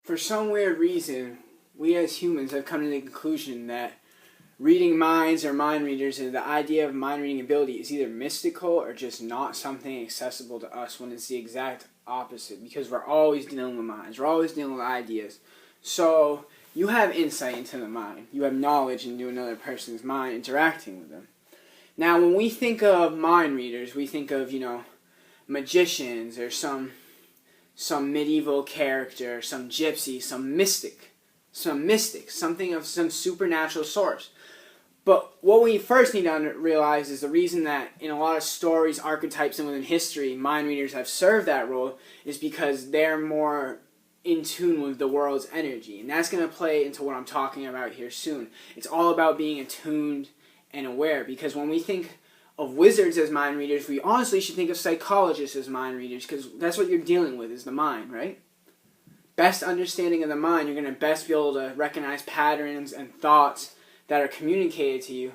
For some weird reason, we as humans have come to the conclusion that reading minds or mind readers and the idea of mind reading ability is either mystical or just not something accessible to us, when it's the exact opposite, because we're always dealing with minds, we're always dealing with ideas. So you have insight into the mind, you have knowledge into another person's mind, interacting with them. Now when we think of mind readers, we think of, magicians or some medieval character, some gypsy, some mystic, something of some supernatural source. But what we first need to realize is the reason that in a lot of stories, archetypes, and within history, mind readers have served that role is because they're more in tune with the world's energy. And that's going to play into what I'm talking about here soon. It's all about being attuned and aware, because when we think of wizards as mind readers, we honestly should think of psychologists as mind readers, because that's what you're dealing with, is the mind, right? Best understanding of the mind, you're going to best be able to recognize patterns and thoughts that are communicated to you,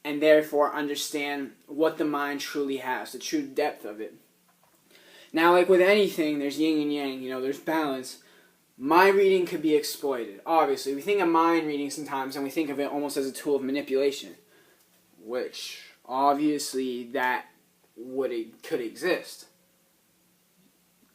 and therefore understand what the mind truly has, the true depth of it. Now, like with anything, there's yin and yang, there's balance. Mind reading could be exploited. Obviously, we think of mind reading sometimes and we think of it almost as a tool of manipulation, which obviously that could exist.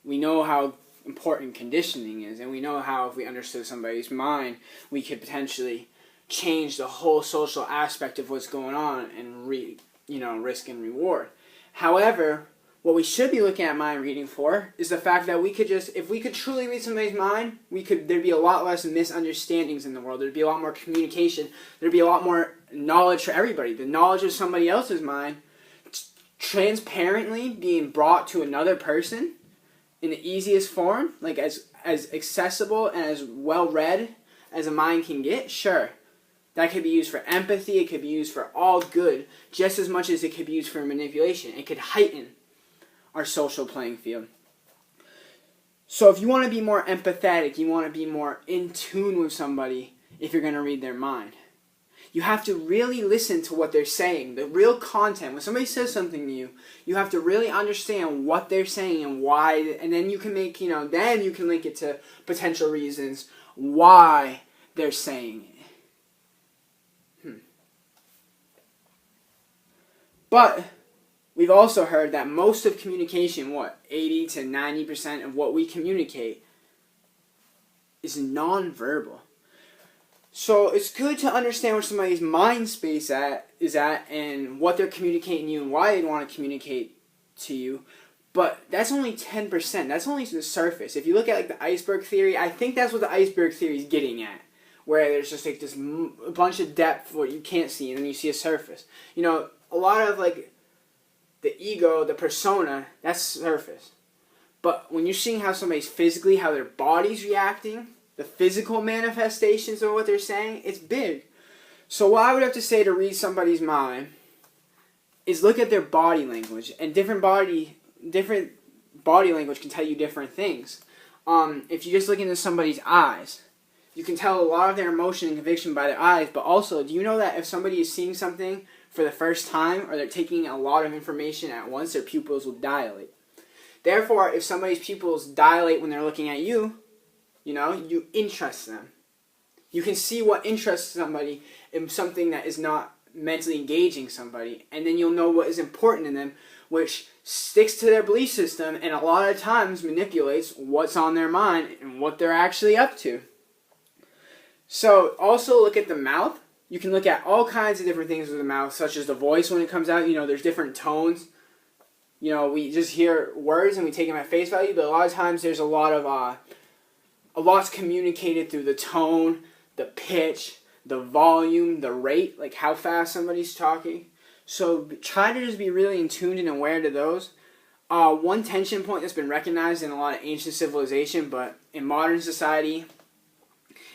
We know how important conditioning is, and we know how if we understood somebody's mind, we could potentially change the whole social aspect of what's going on and risk and reward. However, what we should be looking at mind reading for is the fact that if we could truly read somebody's mind, there'd be a lot less misunderstandings in the world. There'd be a lot more communication. There'd be a lot more knowledge for everybody. The knowledge of somebody else's mind transparently being brought to another person in the easiest form, like as accessible and as well read as a mind can get, sure. That could be used for empathy, it could be used for all good, just as much as it could be used for manipulation. It could heighten our social playing field. So if you want to be more empathetic, you want to be more in tune with somebody, if you're going to read their mind, you have to really listen to what they're saying, the real content. When somebody says something to you, you have to really understand what they're saying and why, and then you can then you can link it to potential reasons why they're saying it. But we've also heard that most of communication, 80 to 90% of what we communicate is nonverbal. So it's good to understand where somebody's mind space is at and what they're communicating to you and why they want to communicate to you. But that's only 10%. That's only the surface. If you look at the iceberg theory, I think that's what the iceberg theory is getting at, where there's just this a bunch of depth what you can't see, and then you see a surface. A lot of the ego, the persona, that's surface. But when you're seeing how somebody's physically, how their body's reacting, the physical manifestations of what they're saying, it's big. So what I would have to say to read somebody's mind is look at their body language, and different body language can tell you different things. If you just look into somebody's eyes, you can tell a lot of their emotion and conviction by their eyes. But also, do you know that if somebody is seeing something for the first time, or they're taking a lot of information at once, their pupils will dilate. Therefore, if somebody's pupils dilate when they're looking at you, you interest them. You can see what interests somebody in something that is not mentally engaging somebody, and then you'll know what is important in them, which sticks to their belief system and a lot of times manipulates what's on their mind and what they're actually up to. So also look at the mouth. You can look at all kinds of different things with the mouth, such as the voice when it comes out. There's different tones. We just hear words and we take them at face value, but a lot of times there's a lot's communicated through the tone, the pitch, the volume, the rate, like how fast somebody's talking. So try to just be really in tune and aware to those. One tension point that's been recognized in a lot of ancient civilization, but in modern society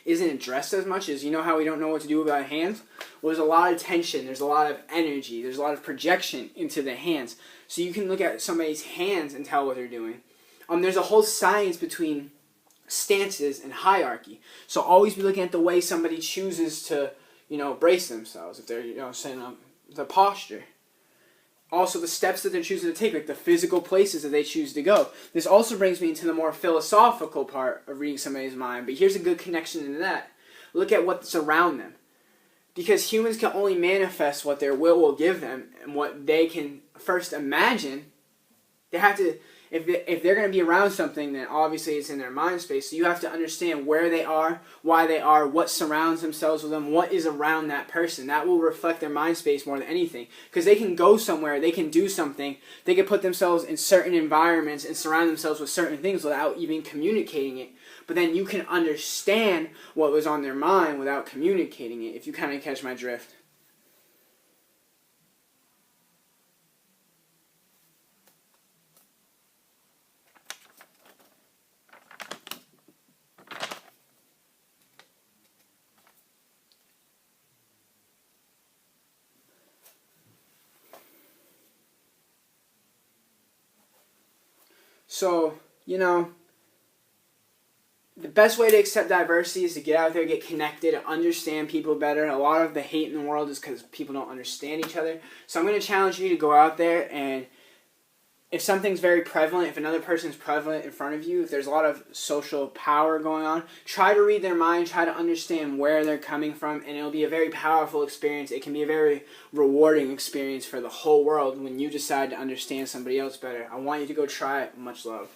isn't addressed as much, as how we don't know what to do with our hands. Well, there's a lot of tension, there's a lot of energy, there's a lot of projection into the hands. So you can look at somebody's hands and tell what they're doing. There's a whole science between stances and hierarchy. So always be looking at the way somebody chooses to, brace themselves, if they're, setting up the posture. also the steps that they're choosing to take, like the physical places that they choose to go. This also brings me into the more philosophical part of reading somebody's mind, but here's a good connection into that. Look at what's around them. Because humans can only manifest what their will give them and what they can first imagine. They have to, if they're going to be around something, then obviously it's in their mind space. So you have to understand where they are, why they are, what surrounds themselves with them, what is around that person. That will reflect their mind space more than anything. Because they can go somewhere, they can do something, they can put themselves in certain environments and surround themselves with certain things without even communicating it. But then you can understand what was on their mind without communicating it, if you kind of catch my drift. So, the best way to accept diversity is to get out there, get connected, understand people better. A lot of the hate in the world is because people don't understand each other. So I'm going to challenge you to go out there, and if something's very prevalent, if another person's prevalent in front of you, if there's a lot of social power going on, try to read their mind, try to understand where they're coming from, and it'll be a very powerful experience. It can be a very rewarding experience for the whole world when you decide to understand somebody else better. I want you to go try it. Much love.